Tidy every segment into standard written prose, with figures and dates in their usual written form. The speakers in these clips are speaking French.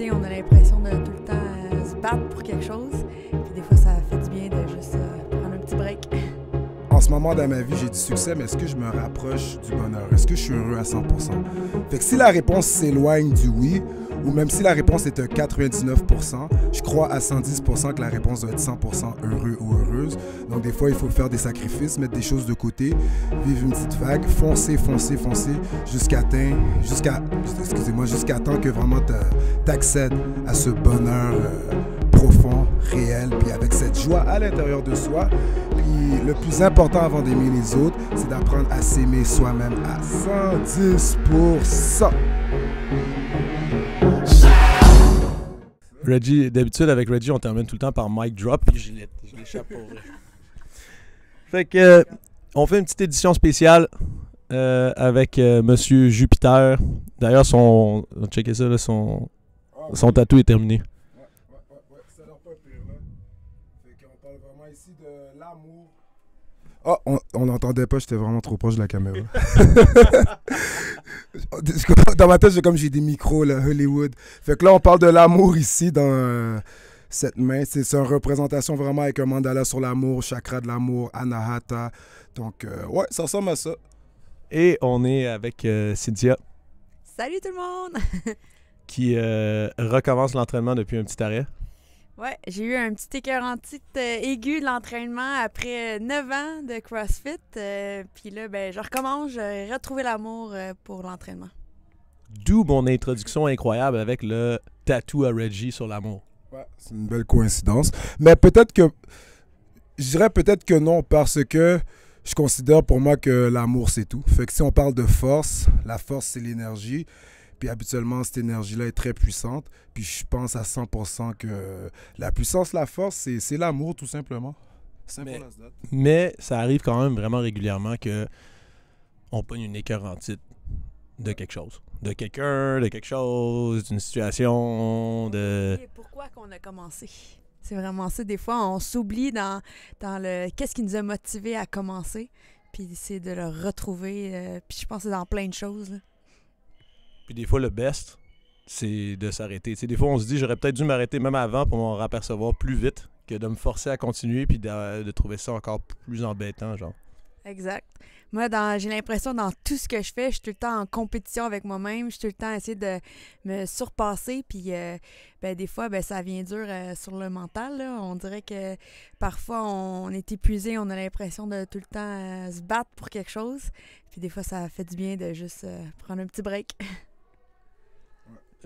épuisé, on a l'impression de tout le temps se battre pour quelque chose. Puis des fois, ça fait du bien de juste prendre un petit break. En ce moment dans ma vie, j'ai du succès, mais est-ce que je me rapproche du bonheur? Est-ce que je suis heureux à 100%? Fait que si la réponse s'éloigne du oui, ou même si la réponse est à 99%, je crois à 110% que la réponse doit être 100% heureux ou heureuse. Donc des fois, il faut faire des sacrifices, mettre des choses de côté, vivre une petite vague, foncer jusqu'à temps que vraiment t'accèdes à ce bonheur profond, réel, puis avec cette joie à l'intérieur de soi. Puis le plus important avant d'aimer les autres, c'est d'apprendre à s'aimer soi-même à 110%. Reggie, d'habitude avec Reggie, on termine tout le temps par mic drop, puis je l'échappe pour vrai. Fait que on fait une petite édition spéciale avec Monsieur Jupiter. D'ailleurs, checkez ça, là, son tatou est terminé. Ouais, ça a l'air pas pire, là. Fait qu'on parle vraiment ici de l'amour. Oh, on n'entendait pas, j'étais vraiment trop proche de la caméra. Dans ma tête, j'ai des micros, là, Hollywood. Fait que là, on parle de l'amour ici, dans cette main. C'est une représentation vraiment avec un mandala sur l'amour, chakra de l'amour, anahata. Donc, ouais, ça ressemble à ça. Et on est avec Cynthia. Salut tout le monde! Qui recommence l'entraînement depuis un petit arrêt. Ouais, j'ai eu un petit écœurantite aigu de l'entraînement après 9 ans de CrossFit. Puis là, ben, je recommence, j'ai retrouvé l'amour pour l'entraînement. D'où mon introduction incroyable avec le tatou à Reggie sur l'amour. Ouais, c'est une belle coïncidence. Mais je dirais peut-être que non, parce que je considère pour moi que l'amour, c'est tout. Fait que si on parle de force, la force, c'est l'énergie. Puis habituellement, cette énergie-là est très puissante. Puis je pense à 100% que la puissance, la force, c'est l'amour, tout simplement. Mais ça arrive quand même vraiment régulièrement qu'on pogne une écœurantite de quelque chose. De quelqu'un, de quelque chose, d'une situation, de... Et pourquoi qu'on a commencé? C'est vraiment ça. Des fois, on s'oublie dans le qu'est-ce qui nous a motivés à commencer. Puis c'est de le retrouver. Puis je pense que c'est dans plein de choses, là. Puis des fois, le best, c'est de s'arrêter. Tu sais, des fois, on se dit, j'aurais peut-être dû m'arrêter même avant pour m'en apercevoir plus vite que de me forcer à continuer puis de trouver ça encore plus embêtant, genre. Exact. Moi, j'ai l'impression dans tout ce que je fais, je suis tout le temps en compétition avec moi-même. Je suis tout le temps à essayer de me surpasser. Puis, des fois, ça vient dur sur le mental, là. On dirait que parfois, on est épuisé. On a l'impression de tout le temps se battre pour quelque chose. Puis, des fois, ça fait du bien de juste prendre un petit break.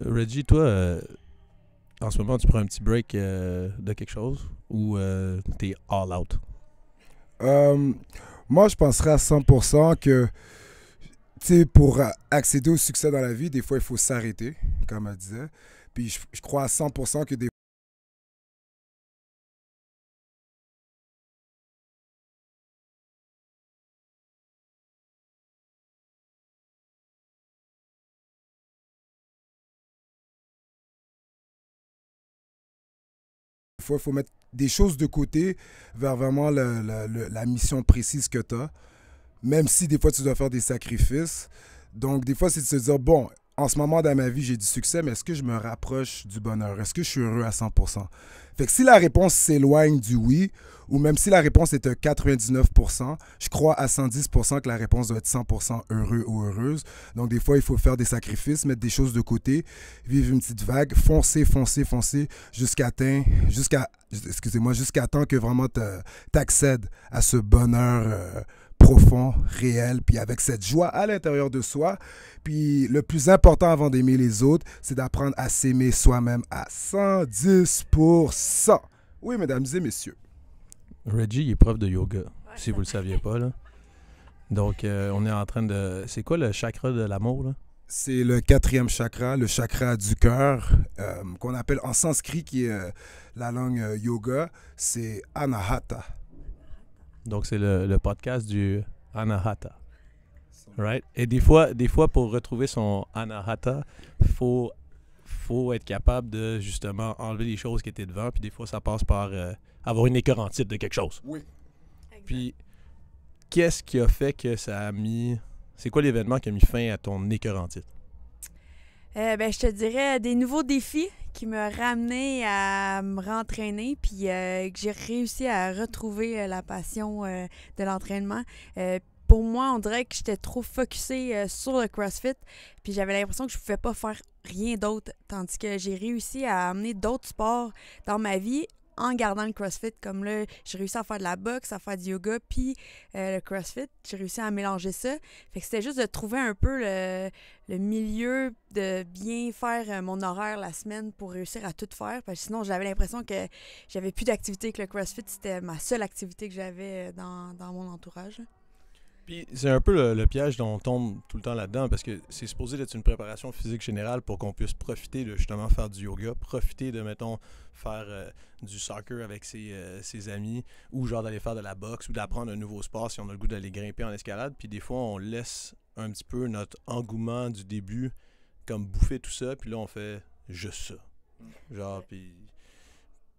Reggie, toi, en ce moment, tu prends un petit break de quelque chose ou t'es all out? Moi, je penserais à 100% que, tu sais, pour accéder au succès dans la vie, des fois, il faut s'arrêter, comme elle disait. Puis je crois à 100% que des fois, il faut mettre des choses de côté vers vraiment la mission précise que tu as. Même si des fois, tu dois faire des sacrifices. Donc, des fois, c'est de se dire, bon, en ce moment dans ma vie, j'ai du succès, mais est-ce que je me rapproche du bonheur? Est-ce que je suis heureux à 100%? Fait que si la réponse s'éloigne du oui, ou même si la réponse est à 99%, je crois à 110% que la réponse doit être 100% heureux ou heureuse. Donc, des fois, il faut faire des sacrifices, mettre des choses de côté, vivre une petite vague, foncer jusqu'à temps que vraiment t'accèdes à ce bonheur profond, réel, puis avec cette joie à l'intérieur de soi. Puis le plus important avant d'aimer les autres, c'est d'apprendre à s'aimer soi-même à 110%. Oui, mesdames et messieurs. Reggie, il est prof de yoga, si vous le saviez pas, là. Donc, on est en train de... C'est quoi le chakra de l'amour, là? C'est le 4e chakra, le chakra du cœur, qu'on appelle en sanskrit, qui est la langue yoga, c'est Anahata. Donc, c'est le podcast du Anahata. Right? Et des fois, pour retrouver son Anahata, faut être capable de, justement, enlever les choses qui étaient devant. Puis des fois, ça passe par avoir une écœurantite de quelque chose. Oui. Puis, qu'est-ce qui a fait que ça a mis... C'est quoi l'événement qui a mis fin à ton écœurantite? Je te dirais des nouveaux défis qui m'a ramené à me rentraîner, puis que j'ai réussi à retrouver la passion de l'entraînement. Pour moi, on dirait que j'étais trop focusée sur le CrossFit, puis j'avais l'impression que je pouvais pas faire rien d'autre, tandis que j'ai réussi à amener d'autres sports dans ma vie en gardant le CrossFit. Comme là, j'ai réussi à faire de la boxe, à faire du yoga, puis le CrossFit, j'ai réussi à mélanger ça. Fait que c'était juste de trouver un peu le milieu, de bien faire mon horaire la semaine pour réussir à tout faire, parce que sinon, j'avais l'impression que j'avais plus d'activité, que le CrossFit, c'était ma seule activité que j'avais dans mon entourage. Puis c'est un peu le piège dont on tombe tout le temps là-dedans, parce que c'est supposé être une préparation physique générale pour qu'on puisse profiter de justement faire du yoga, profiter de, mettons, faire du soccer avec ses amis, ou genre d'aller faire de la boxe, ou d'apprendre un nouveau sport si on a le goût d'aller grimper en escalade. Puis des fois, on laisse un petit peu notre engouement du début comme bouffer tout ça, puis là, on fait juste ça. Genre,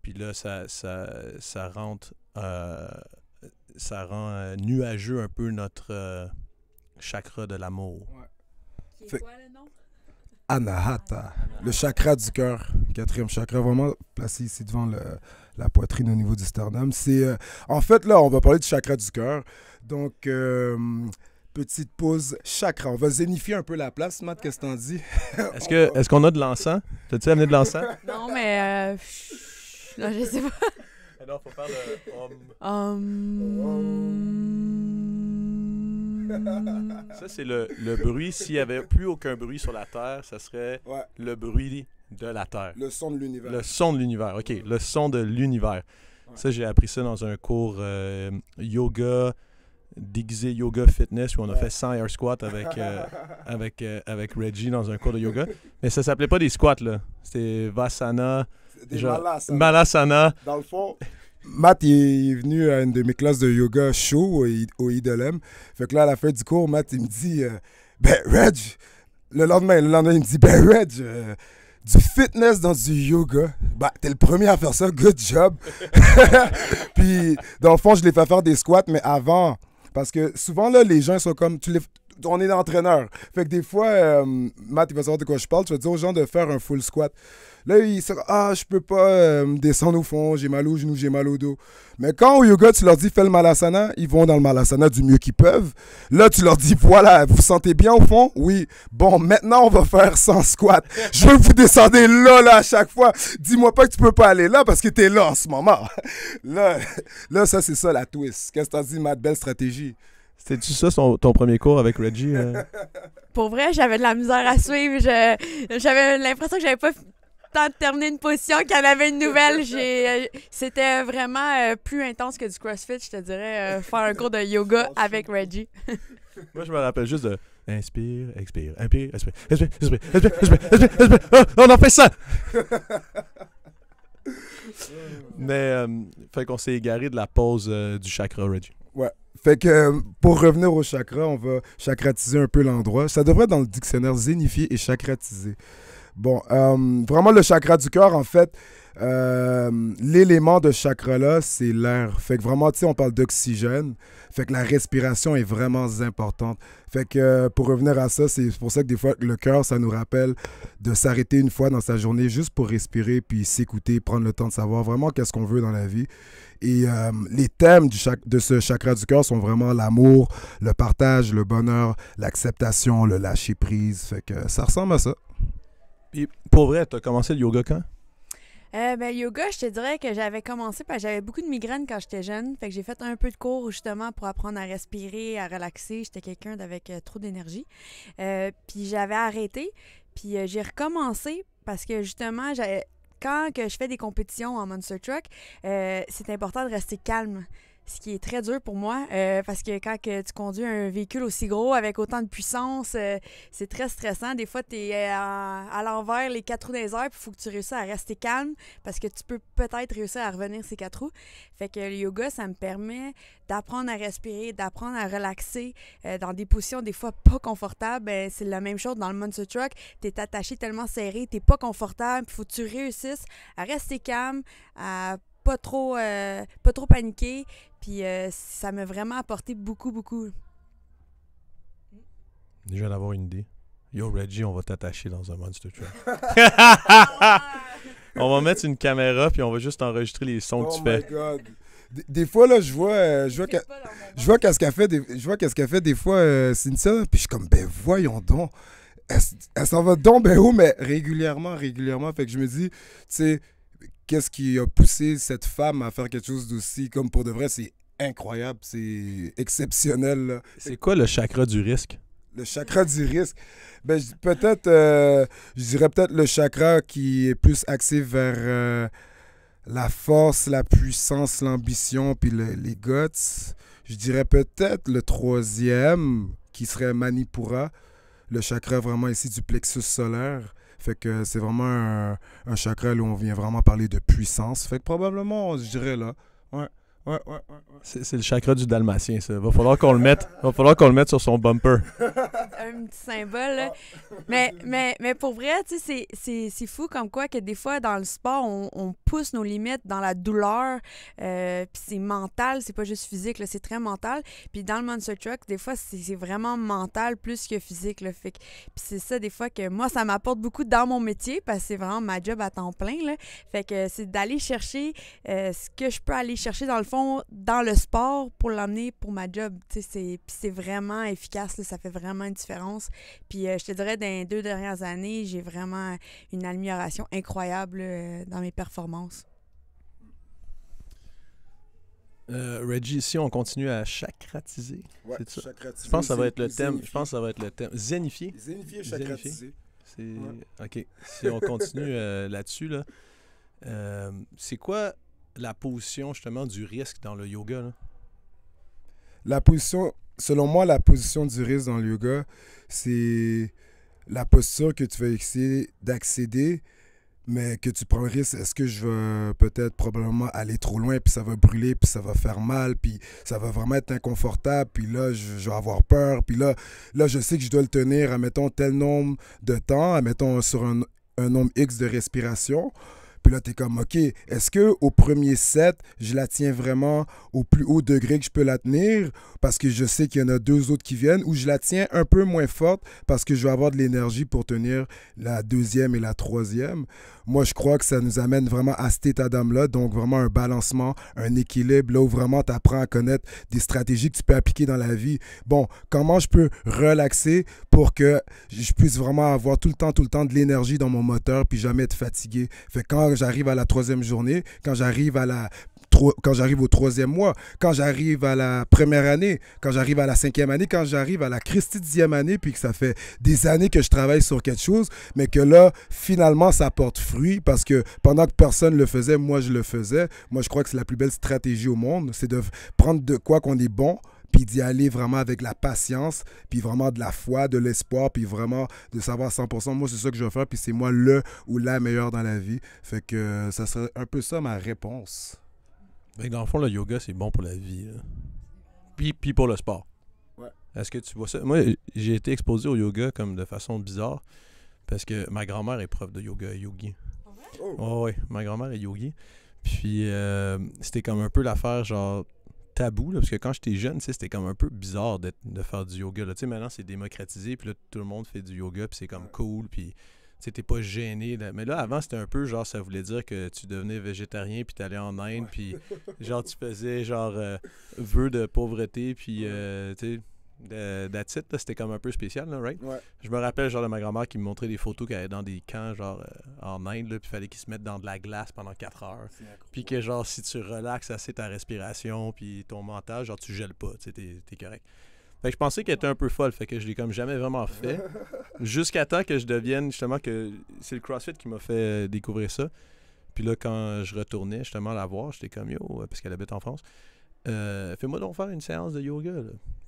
puis là, ça rentre... ça rend nuageux un peu notre chakra de l'amour. Ouais. Qui est quoi le nom? Anahata, le chakra du cœur, 4e chakra, vraiment placé ici devant la poitrine au niveau du sternum. C'est, en fait, là, on va parler du chakra du cœur. Donc, petite pause chakra. On va zénifier un peu la place. Matt, qu'est-ce que t'en dis? Est-ce qu'on a de l'encens? T'as-tu amené de l'encens? Non, mais... non, je sais pas. Non, faut faire le Ça, c'est le bruit. S'il n'y avait plus aucun bruit sur la Terre, ça serait le bruit de la Terre. Le son de l'univers. Le son de l'univers, OK. Le son de l'univers. Ouais. Ça, j'ai appris ça dans un cours yoga, déguisé yoga fitness, où on a fait 100 air squats avec Reggie dans un cours de yoga. Mais ça s'appelait pas des squats, là. C'était Vasana... Des Malasana. Dans le fond, Matt il est venu à une de mes classes de yoga show au IDLM. Fait que là, à la fin du cours, Matt, il me dit ben, Reg, le lendemain, il me dit ben, Reg, du fitness dans du yoga, bah, t'es le premier à faire ça, good job. Puis, dans le fond, je l'ai fait faire des squats, mais avant, parce que souvent, là, les gens sont comme, on est entraîneur. Fait que des fois, Matt, il va savoir de quoi je parle, tu vas dire aux gens de faire un full squat. Là, ils se disent « Ah, je peux pas descendre au fond, j'ai mal au genou, j'ai mal au dos. » Mais quand au yoga, tu leur dis « Fais le malasana », ils vont dans le malasana du mieux qu'ils peuvent. Là, tu leur dis « Voilà, vous vous sentez bien au fond? » Oui. Bon, maintenant, on va faire 100 squats. Je veux que vous descendez là, à chaque fois. Dis-moi pas que tu peux pas aller là parce que t'es là en ce moment. Là, ça, c'est ça la twist. Qu'est-ce que t'as dit, Matt? Belle stratégie. C'était-tu ça ton premier cours avec Reggie? Pour vrai, j'avais de la misère à suivre. J'avais l'impression que j'avais pas temps de terminer une position, qu'il y en avait une nouvelle. C'était vraiment plus intense que du CrossFit, je te dirais, faire un cours de yoga avec Reggie. Moi, je me rappelle juste de inspire, expire, inspire, expire, expire, expire, expire, expire, expire. Oh, on en fait ça! Mais, fait qu'on s'est égaré de la pause du chakra, Reggie. Ouais. Fait que pour revenir au chakra, on va chakratiser un peu l'endroit. Ça devrait être dans le dictionnaire zénifier et chakratiser. Bon, vraiment le chakra du cœur, en fait, l'élément de chakra-là, c'est l'air. Fait que vraiment, tu sais, on parle d'oxygène. Fait que la respiration est vraiment importante. Fait que pour revenir à ça, c'est pour ça que des fois, le cœur, ça nous rappelle de s'arrêter une fois dans sa journée juste pour respirer, puis s'écouter, prendre le temps de savoir vraiment qu'est-ce qu'on veut dans la vie. Et les thèmes de ce chakra du cœur sont vraiment l'amour, le partage, le bonheur, l'acceptation, le lâcher-prise. Fait que ça ressemble à ça. Puis, pour vrai, tu as commencé le yoga quand? Le yoga, je te dirais que j'avais commencé parce que j'avais beaucoup de migraines quand j'étais jeune. Fait que j'ai fait un peu de cours justement pour apprendre à respirer, à relaxer. J'étais quelqu'un avec trop d'énergie. Puis j'avais arrêté. Puis j'ai recommencé parce que justement, quand que je fais des compétitions en Monster Truck, c'est important de rester calme. Ce qui est très dur pour moi, parce que quand que tu conduis un véhicule aussi gros avec autant de puissance, c'est très stressant. Des fois, tu es à l'envers, les 4 roues dans les airs, puis il faut que tu réussisses à rester calme, parce que tu peux peut-être réussir à revenir ces 4 roues. Fait que le yoga, ça me permet d'apprendre à respirer, d'apprendre à relaxer dans des positions des fois pas confortables. C'est la même chose dans le Monster Truck. Tu es attaché tellement serré, tu n'es pas confortable, il faut que tu réussisses à rester calme, à pas trop paniquer. Puis ça m'a vraiment apporté beaucoup, beaucoup. Je viens d'avoir une idée. Yo, Reggie, on va t'attacher dans un monster truck. On va mettre une caméra, puis on va juste enregistrer les sons que tu fais. Oh my God. Des fois, là, je vois qu'est-ce qu'elle fait des fois, Cynthia, puis je suis comme, ben voyons donc. Elle s'en va donc, ben où, mais régulièrement. Fait que je me dis, tu sais, qu'est-ce qui a poussé cette femme à faire quelque chose d'aussi, comme pour de vrai, c'est incroyable, c'est exceptionnel, là. C'est quoi le chakra du risque? Le chakra du risque, ben peut-être, je dirais peut-être le chakra qui est plus axé vers la force, la puissance, l'ambition, puis les guts. Je dirais peut-être le troisième, qui serait Manipura, le chakra vraiment ici du plexus solaire. Fait que c'est vraiment un chakra où on vient vraiment parler de puissance. Fait que probablement, je dirais là. Ouais. C'est le chakra du dalmatien, ça. Va falloir qu'on le mette sur son bumper. Un petit symbole, là. Mais pour vrai, tu sais, c'est fou comme quoi que des fois, dans le sport, on pousse nos limites dans la douleur. Puis c'est mental, c'est pas juste physique, là, c'est très mental. Puis dans le Monster Truck, des fois, c'est vraiment mental plus que physique, là. Fait que, puis c'est ça, des fois, que moi, ça m'apporte beaucoup dans mon métier parce que c'est vraiment ma job à temps plein, là. Fait que c'est d'aller chercher ce que je peux aller chercher dans le fond, dans le sport pour l'emmener pour ma job. C'est vraiment efficace, là, ça fait vraiment une différence. Puis je te dirais, dans les 2 dernières années, j'ai vraiment une amélioration incroyable dans mes performances. Reggie, si on continue à chakratiser, Ouais, c'est ça? chakratiser, Je pense que ça va être le zénifier. thème. Zénifier? Zénifier, chakratiser. C'est... OK. Si on continue là-dessus, là, c'est quoi la position, justement, du risque dans le yoga, là? Selon moi, la position du risque dans le yoga, c'est la posture que tu vas essayer d'accéder, mais que tu prends le risque. Est-ce que je vais peut-être probablement aller trop loin, puis ça va brûler, puis ça va faire mal, puis ça va vraiment être inconfortable, puis là, je vais avoir peur, puis là, je sais que je dois le tenir, admettons, tel nombre de temps, admettons, sur un nombre X de respiration. Puis là, t'es comme, OK, est-ce qu'au premier set, je la tiens vraiment au plus haut degré que je peux la tenir parce que je sais qu'il y en a 2 autres qui viennent, ou je la tiens un peu moins forte parce que je vais avoir de l'énergie pour tenir la 2e et la 3e. Moi, je crois que ça nous amène vraiment à cet état d'âme-là, donc vraiment un balancement, un équilibre, là où vraiment tu apprends à connaître des stratégies que tu peux appliquer dans la vie. Bon, comment je peux relaxer pour que je puisse vraiment avoir tout le temps de l'énergie dans mon moteur puis jamais être fatigué. Fait que quand j'arrive à la 3e journée, quand j'arrive au 3e mois, quand j'arrive à la première année, quand j'arrive à la 5e année, quand j'arrive à la Christie 10e année, puis que ça fait des années que je travaille sur quelque chose, mais que là, finalement, ça porte fruit parce que pendant que personne le faisait, moi, je le faisais. Moi, je crois que c'est la plus belle stratégie au monde, c'est de prendre de quoi qu'on est bon, puis d'y aller vraiment avec la patience, puis vraiment de la foi, de l'espoir, puis vraiment de savoir 100%. Moi, c'est ça que je veux faire, puis c'est moi le ou la meilleure dans la vie. Fait que ça serait un peu ça ma réponse. Mais dans le fond, le yoga, c'est bon pour la vie, là. Puis pour le sport. Ouais. Est-ce que tu vois ça? Moi, j'ai été exposé au yoga comme de façon bizarre parce que ma grand-mère est prof de yoga, yogi. Oh, ouais, ma grand-mère est yogi. Puis c'était comme un peu l'affaire genre tabou, là, parce que quand j'étais jeune, c'était comme un peu bizarre de faire du yoga. Là. Maintenant, c'est démocratisé, puis là, tout le monde fait du yoga, puis c'est comme cool, puis t'es pas gêné. Là. Mais là, avant, c'était un peu genre, ça voulait dire que tu devenais végétarien, puis t'allais en Inde, puis genre, tu faisais genre vœu de pauvreté, puis tu sais, that's it, là, c'était comme un peu spécial, là, right? Ouais. Je me rappelle genre de ma grand-mère qui me montrait des photos qu'elle allait dans des camps, genre en Inde, puis il fallait qu'ils se mettent dans de la glace pendant 4 heures. Puis que genre, si tu relaxes assez ta respiration, puis ton mental, genre, tu gèles pas, tu sais, t'es correct. Fait que je pensais qu'elle était un peu folle, fait que je l'ai comme jamais vraiment fait. Jusqu'à temps que je devienne, justement, que c'est le CrossFit qui m'a fait découvrir ça. Puis là, quand je retournais justement la voir, j'étais comme, yo, parce qu'elle habite en France, fais-moi donc faire une séance de yoga, là.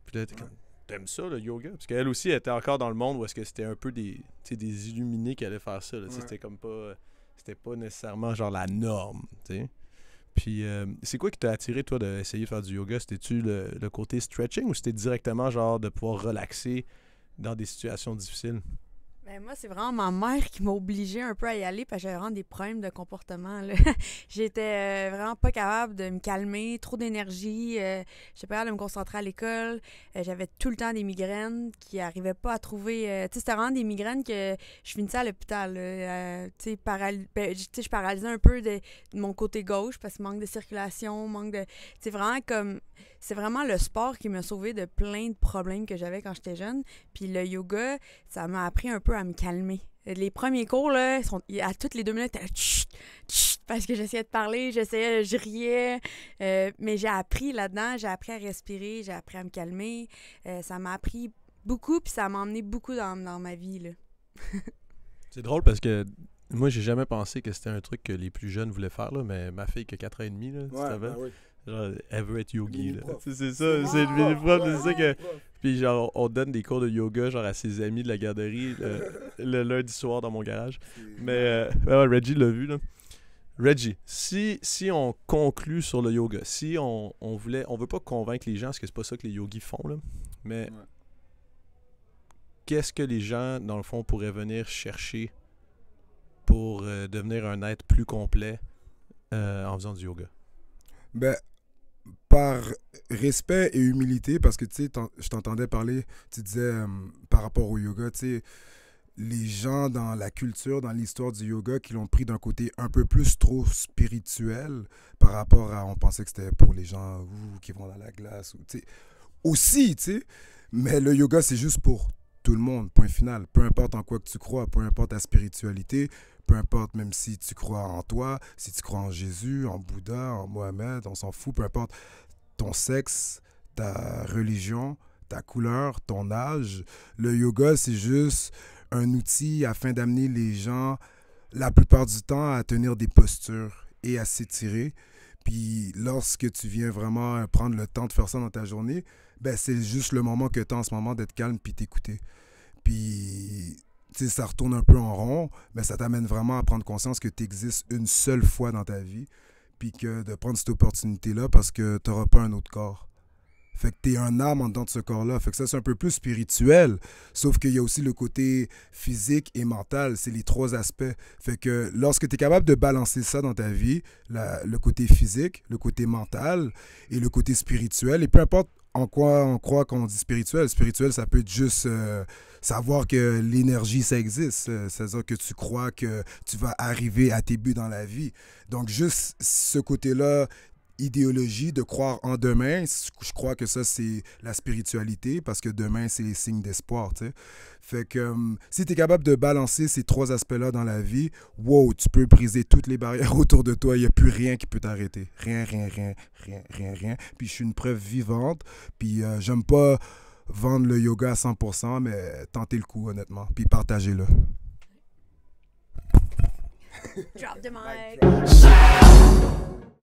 Puis là, t'es comme, t'aimes ça, le yoga? Parce qu'elle aussi, elle était encore dans le monde où est-ce que c'était un peu des illuminés qui allaient faire ça, là. C'était comme pas, c'était pas nécessairement genre la norme, tu sais. Puis, c'est quoi qui t'a attiré, toi, d'essayer de faire du yoga? C'était-tu le côté stretching ou c'était directement, genre, de pouvoir relaxer dans des situations difficiles? Ben moi, c'est vraiment ma mère qui m'a obligée un peu à y aller parce que j'avais vraiment des problèmes de comportement, là. J'étais vraiment pas capable de me calmer, trop d'énergie, j'étais pas capable de me concentrer à l'école, j'avais tout le temps des migraines qui arrivaient pas à trouver... tu sais, c'était vraiment des migraines que je finissais à l'hôpital, là. Tu sais, je paralysais un peu de mon côté gauche parce que manque de circulation, manque de... C'est vraiment comme... C'est vraiment le sport qui m'a sauvé de plein de problèmes que j'avais quand j'étais jeune. Puis le yoga, ça m'a appris un peu à me calmer. Les premiers cours, là, à toutes les 2 minutes, t'es là, chut, chut, parce que j'essayais de parler, je riais. Mais j'ai appris là-dedans, j'ai appris à respirer, j'ai appris à me calmer. Ça m'a appris beaucoup, puis ça m'a emmené beaucoup dans ma vie, là. C'est drôle parce que moi, j'ai jamais pensé que c'était un truc que les plus jeunes voulaient faire, là, mais ma fille qui a 4 ans et demi, là, tu savais? Oui. Genre, elle veut être yogi, là. Mini-prof. C'est ça, c'est le mini-prof, c'est ça que... Puis genre, on donne des cours de yoga genre à ses amis de la garderie le lundi soir dans mon garage. Mais Reggie l'a vu, là. Reggie, si on conclut sur le yoga, si on veut pas convaincre les gens, parce que c'est pas ça que les yogis font, là, mais qu'est-ce que les gens, dans le fond, pourraient venir chercher pour devenir un être plus complet en faisant du yoga? Ben, par respect et humilité, parce que tu sais, je t'entendais parler, tu disais par rapport au yoga, tu sais, les gens dans la culture, dans l'histoire du yoga, qui l'ont pris d'un côté un peu plus trop spirituel par rapport à, on pensait que c'était pour les gens qui vont dans la glace, ou, tu sais, aussi, tu sais, mais le yoga, c'est juste pour tout le monde, point final. Peu importe en quoi que tu crois, peu importe ta spiritualité, peu importe même si tu crois en toi, si tu crois en Jésus, en Bouddha, en Mohamed, on s'en fout, peu importe ton sexe, ta religion, ta couleur, ton âge. Le yoga, c'est juste un outil afin d'amener les gens, la plupart du temps, à tenir des postures et à s'étirer. Puis lorsque tu viens vraiment prendre le temps de faire ça dans ta journée, ben c'est juste le moment que tu as en ce moment d'être calme puis t'écouter. Puis, tu sais, ça retourne un peu en rond, mais ça t'amène vraiment à prendre conscience que tu existes une seule fois dans ta vie, puis que de prendre cette opportunité-là parce que tu n'auras pas un autre corps. Fait que tu es un âme en dedans de ce corps-là. Fait que ça, c'est un peu plus spirituel. Sauf qu'il y a aussi le côté physique et mental. C'est les 3 aspects. Fait que lorsque tu es capable de balancer ça dans ta vie, le côté physique, le côté mental et le côté spirituel, et peu importe en quoi on croit quand on dit spirituel. Spirituel, ça peut être juste savoir que l'énergie, ça existe. C'est-à-dire que tu crois que tu vas arriver à tes buts dans la vie. Donc, juste ce côté-là, idéologie, de croire en demain, je crois que ça, c'est la spiritualité, parce que demain, c'est les signes d'espoir, tu sais. Fait que si tu es capable de balancer ces 3 aspects-là dans la vie, wow, tu peux briser toutes les barrières autour de toi. Il n'y a plus rien qui peut t'arrêter. Rien. Puis je suis une preuve vivante. Puis j'aime pas vendre le yoga à 100%, mais tentez le coup, honnêtement. Puis partagez-le. Drop the mic.